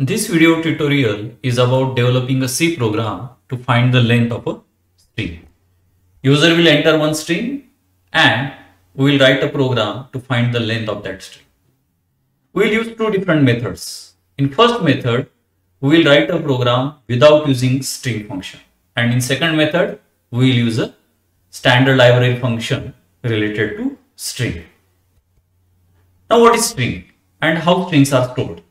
This video tutorial is about developing a C program to find the length of a string. User will enter one string and we will write a program to find the length of that string. We will use two different methods. In first method, we will write a program without using string function, and in second method, we will use a standard library function related to string. Now what is string and how strings are stored?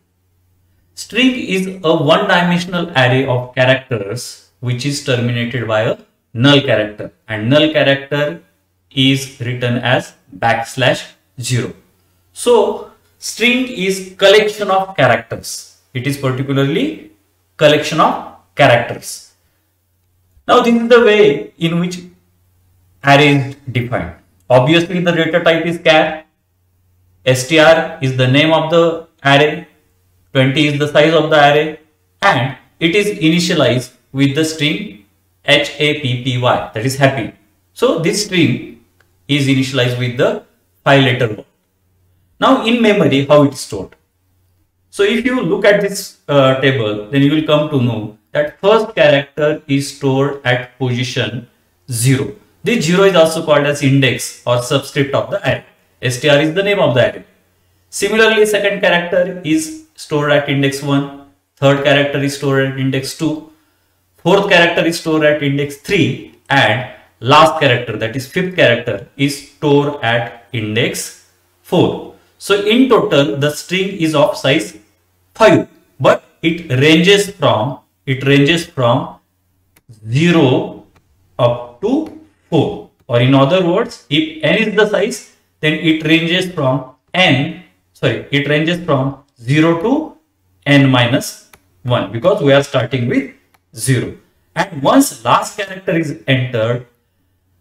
String is a one-dimensional array of characters which is terminated by a null character, and null character is written as \0. So string is collection of characters. It is particularly collection of characters. Now this is the way in which array is defined. Obviously the data type is char, str is the name of the array, 20 is the size of the array, and it is initialized with the string happy, that is happy. So this string is initialized with the 5-letter word. Now in memory, how it is stored? So if you look at this table, then you will come to know that first character is stored at position 0. This 0 is also called as index or subscript of the array. Str is the name of the array. Similarly, second character is stored at index 1, third character is stored at index 2, fourth character is stored at index 3, and last character, that is fifth character, is stored at index 4. So in total the string is of size 5, but it ranges from 0 up to 4, or in other words, if n is the size, then it ranges from 0 to n minus 1, because we are starting with 0. And once last character is entered,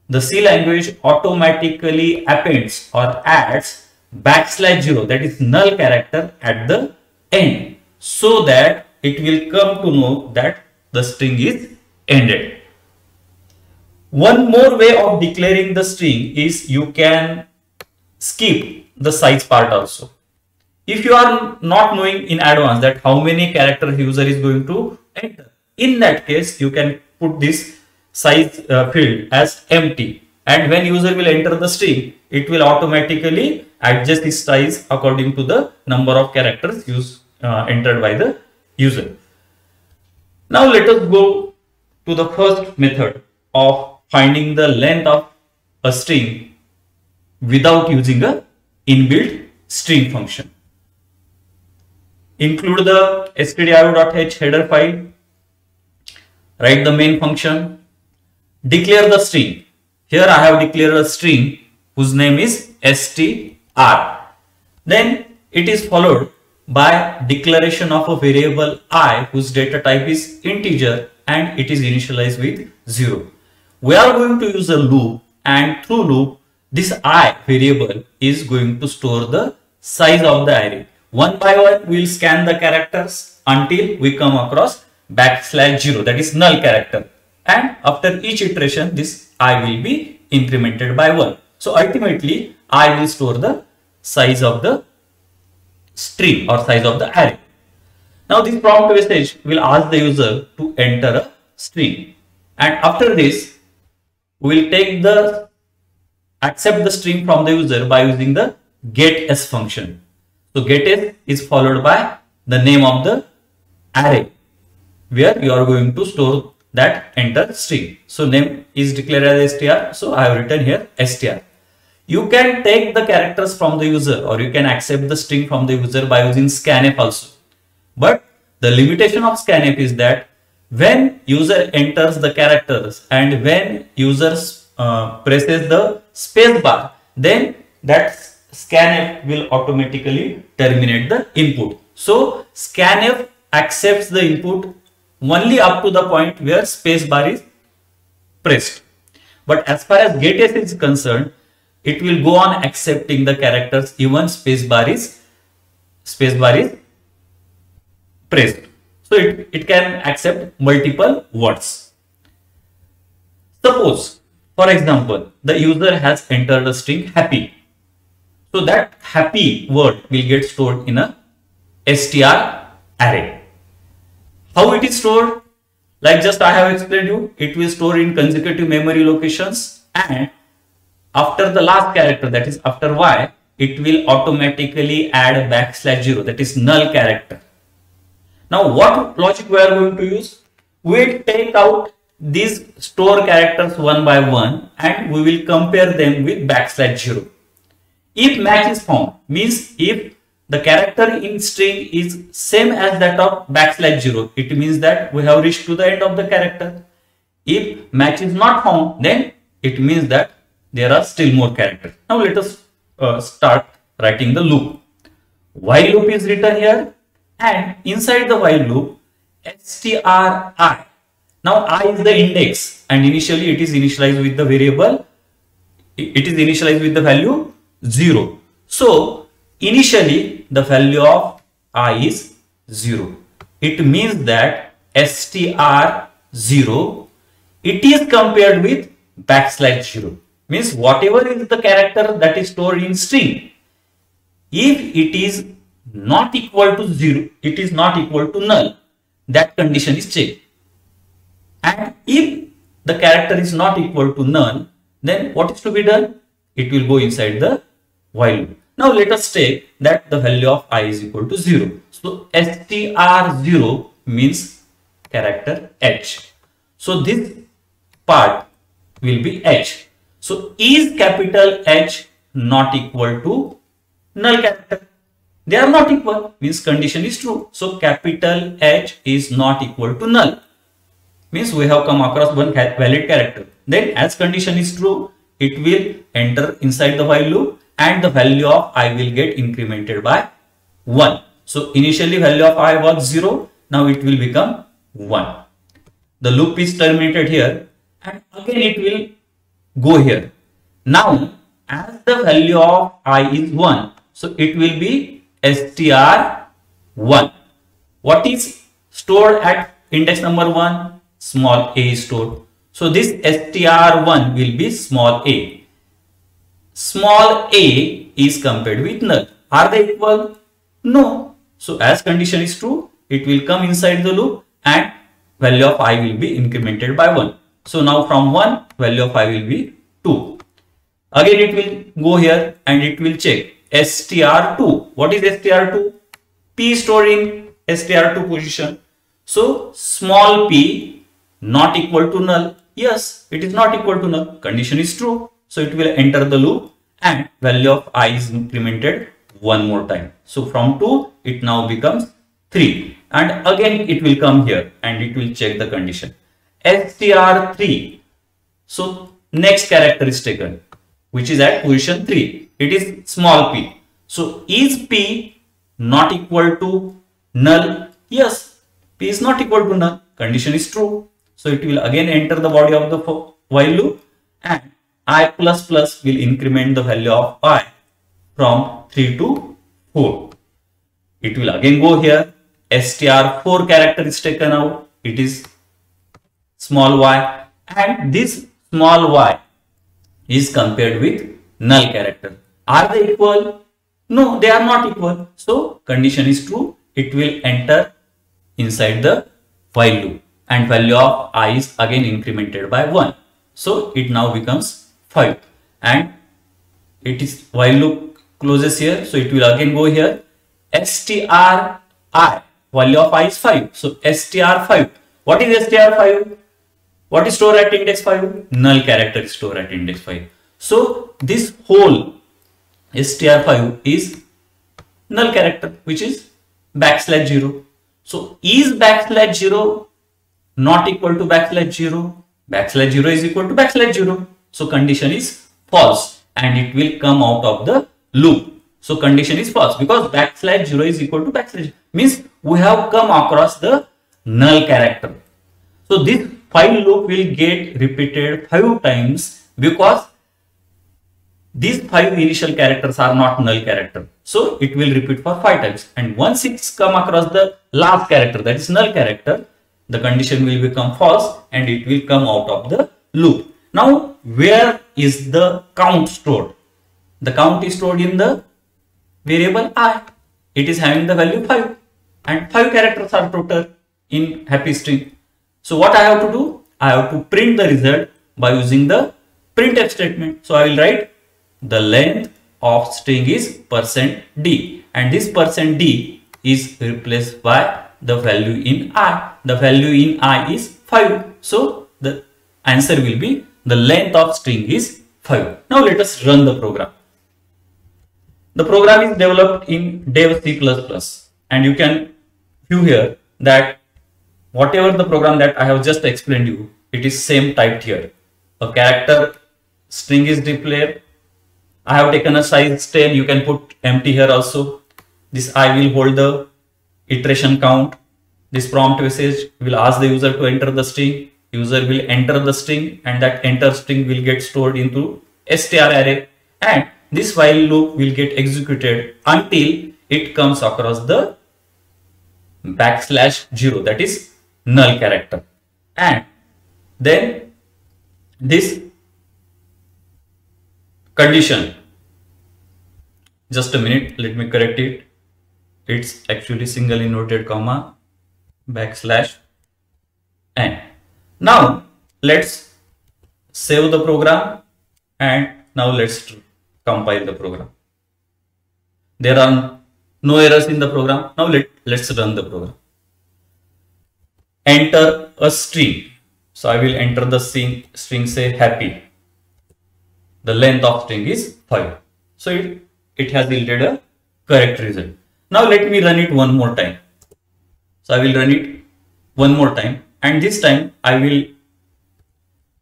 the C language automatically appends or adds \0, that is null character, at the end, so that it will come to know that the string is ended. One more way of declaring the string is you can skip the size part also. If you are not knowing in advance that how many characters user is going to enter, in that case you can put this size field as empty, and when user will enter the string, it will automatically adjust its size according to the number of characters entered by the user. Now let us go to the first method of finding the length of a string without using a inbuilt string function. Include the stdio.h header file, write the main function, declare the string. Here I have declared a string whose name is str. Then it is followed by declaration of a variable I whose data type is integer and it is initialized with 0. We are going to use a loop, and through loop this I variable is going to store the size of the array. One by one we will scan the characters until we come across \0, that is null character, and after each iteration this I will be incremented by 1. So ultimately I will store the size of the string or size of the array. Now this prompt message will ask the user to enter a string, and after this we will accept the string from the user by using the getS function. So getS is followed by the name of the array where you are going to store that enter string. So name is declared as str, so I have written here str. You can take the characters from the user, or you can accept the string from the user by using scanf also. But the limitation of scanf is that when user enters the characters and when user presses the space bar, then that scanf will automatically terminate the input. So scanf accepts the input only up to the point where space bar is pressed. But as far as getS is concerned, it will go on accepting the characters even space bar is pressed. So it can accept multiple words. Suppose, for example, the user has entered a string happy. So that happy word will get stored in a str array. How it is stored? Like just I have explained you, it will store in consecutive memory locations, and after the last character, that is after Y, it will automatically add a \0, that is null character. Now what logic we are going to use? We will take out these store characters one by one and we will compare them with \0. If match is found, means if the character in string is same as that of \0, it means that we have reached to the end of the character. If match is not found, then it means that there are still more characters. Now let us start writing the loop. While loop is written here, and inside the while loop, stri. Now I is the index, and initially it is initialized with the variable, it is initialized with the value 0. So initially the value of I is 0. It means that str0, it is compared with \0. Means whatever is the character that is stored in string, if it is not equal to 0, it is not equal to null, that condition is checked. And if the character is not equal to null, then what is to be done? It will go inside the while loop. Now let us take that the value of I is equal to 0. So str0 means character H. So this part will be H. So is capital H not equal to null character? They are not equal, means condition is true. So capital H is not equal to null, means we have come across one valid character. Then as condition is true, it will enter inside the while loop and the value of I will get incremented by 1. So initially value of I was 0, now it will become 1. The loop is terminated here and again it will go here. Now as the value of I is 1, so it will be str1. What is stored at index number 1? Small a is stored. So this str1 will be small a. Small a is compared with null. Are they equal? No. So as condition is true, it will come inside the loop and value of I will be incremented by 1. So now from 1, value of I will be 2. Again it will go here and it will check str2. What is str2? P stored in str2 position. So small p not equal to null. Yes, it is not equal to null. Condition is true. So it will enter the loop and value of I is incremented one more time. So from 2 it now becomes 3 and again it will come here and it will check the condition str3. So next character is taken, which is at position 3. It is small p. So is p not equal to null? Yes, p is not equal to null. Condition is true. So it will again enter the body of the while loop and I plus plus will increment the value of I from 3 to 4. It will again go here. str4 character is taken out. It is small y and this small y is compared with null character. Are they equal? No, they are not equal. So condition is true. It will enter inside the while loop and value of I is again incremented by 1. So it now becomes 5 and it is while loop closes here. So it will again go here. stri, value of I is 5. So str5. What is str5? What is stored at index 5? Null character is stored at index 5. So this whole str5 is null character, which is \0. So is \0 not equal to \0? \0 is equal to \0. So condition is false and it will come out of the loop. So condition is false because \0 is equal to \0. Means we have come across the null character. So this while loop will get repeated 5 times because these 5 initial characters are not null character. So it will repeat for 5 times and once it's come across the last character, that is null character, the condition will become false and it will come out of the loop. Now where is the count stored? The count is stored in the variable I. It is having the value 5 and 5 characters are total. in happy string. So what I have to do? I have to print the result by using the printf statement. So I will write the length of string is %d, and this %d is replaced by the value in I. The value in I is 5. So the answer will be the length of string is 5. Now let us run the program. The program is developed in Dev C++, and you can view here that whatever the program that I have just explained you, it is same typed here. A character string is declared. I have taken a size 10. You can put empty here also. This I will hold the iteration count. This prompt message will ask the user to enter the string. User will enter the string, and that enter string will get stored into str array, and this while loop will get executed until it comes across the \0, that is null character. And then this condition, just a minute, let me correct it. It's actually single inverted comma \n. Now let's save the program, and now let's compile the program. There are no errors in the program. Now let's run the program. Enter a string. So I will enter the string, say happy. The length of string is 5. So it has yielded a correct result. Now let me run it one more time. So I will run it one more time, and this time I will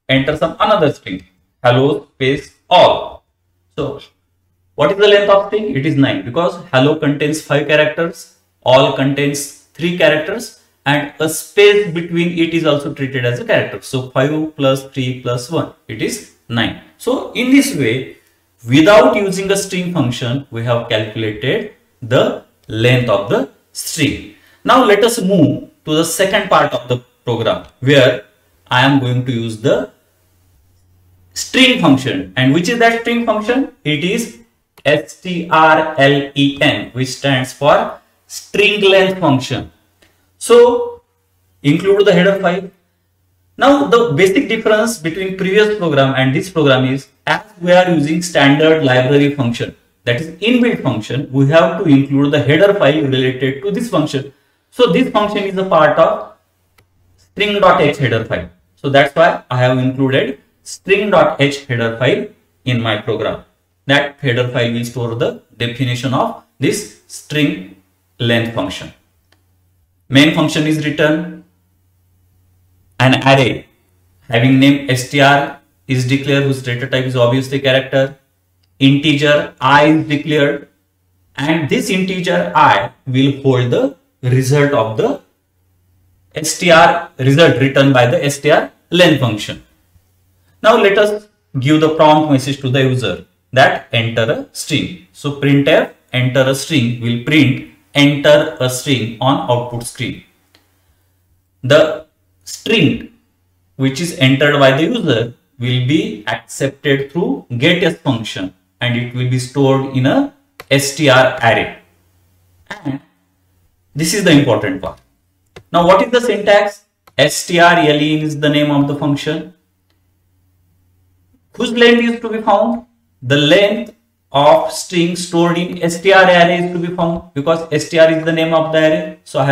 enter some another string, hello space all. So what is the length of string? It is 9, because hello contains 5 characters, all contains 3 characters, and a space between it is also treated as a character. So 5 plus 3 plus 1, it is 9. So in this way, without using a string function, we have calculated the length of the string. Now let us move to the second part of the program, where I am going to use the string function. And which is that string function? It is strlen, which stands for string length function. So include the header file. Now the basic difference between previous program and this program is, as we are using standard library function, that is inbuilt function, we have to include the header file related to this function. So this function is a part of string.h header file. So that's why I have included string.h header file in my program. That header file will store the definition of this string length function. Main function is written. An array having name str is declared, whose data type is obviously character. Integer I is declared, and this integer I will hold the result of the str result written by the str len function. Now let us give the prompt message to the user that enter a string. So printf enter a string will print enter a string on output screen. The string which is entered by the user will be accepted through getS function, and it will be stored in a str array. And this is the important part. Now what is the syntax? strlen is the name of the function. Whose length is to be found? The length of string stored in str array is to be found, because str is the name of the array. So I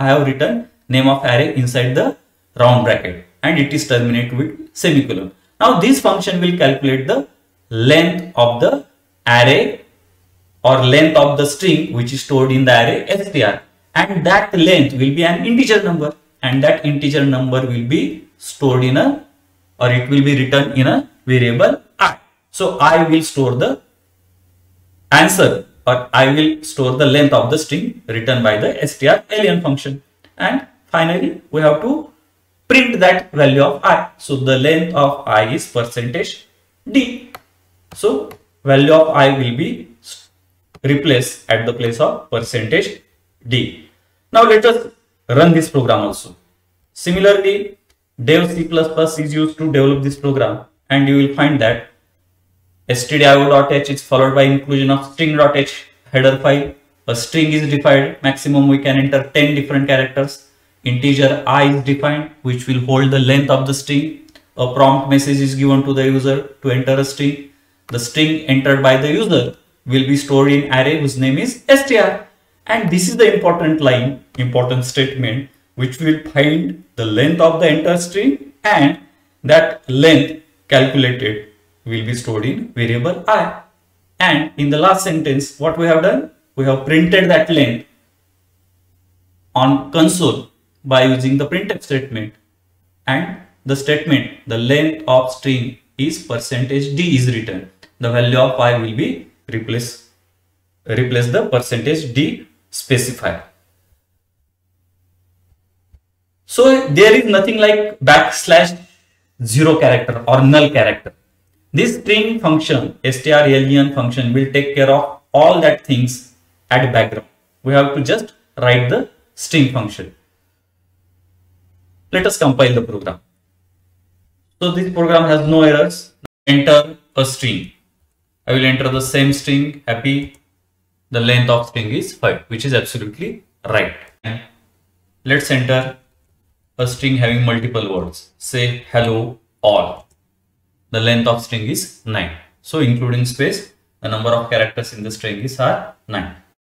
have written name of array inside the round bracket, and it is terminated with semicolon. Now this function will calculate the length of the array or length of the string which is stored in the array str, and that length will be an integer number, and that integer number will be stored in a, or it will be written in a variable I. So I will store the answer, or I will store the length of the string written by the strlen function, and finally we have to print that value of I. So the length of I is %d. So value of I will be replaced at the place of %d. Now let us run this program also. Similarly, Dev C++ is used to develop this program, and you will find that stdio.h is followed by inclusion of string.h header file. A string is defined, maximum we can enter 10 different characters. integer I is defined, which will hold the length of the string. A prompt message is given to the user to enter a string. The string entered by the user will be stored in array whose name is str. And this is the important line, important statement, which will find the length of the entire string, and that length calculated will be stored in variable I. And in the last sentence, what we have done? We have printed that length on console by using the printf statement, and the statement, the length of string is %d is written. The value of I will be replace the %d specifier. So there is nothing like \0 character or null character. This string function, strlen function, will take care of all that things at background. We have to just write the string function. Let us compile the program. So this program has no errors. Enter a string. I will enter the same string, happy. The length of string is 5, which is absolutely right. And let's enter a string having multiple words. Say hello all. The length of string is 9. So including space, the number of characters in the string is 9.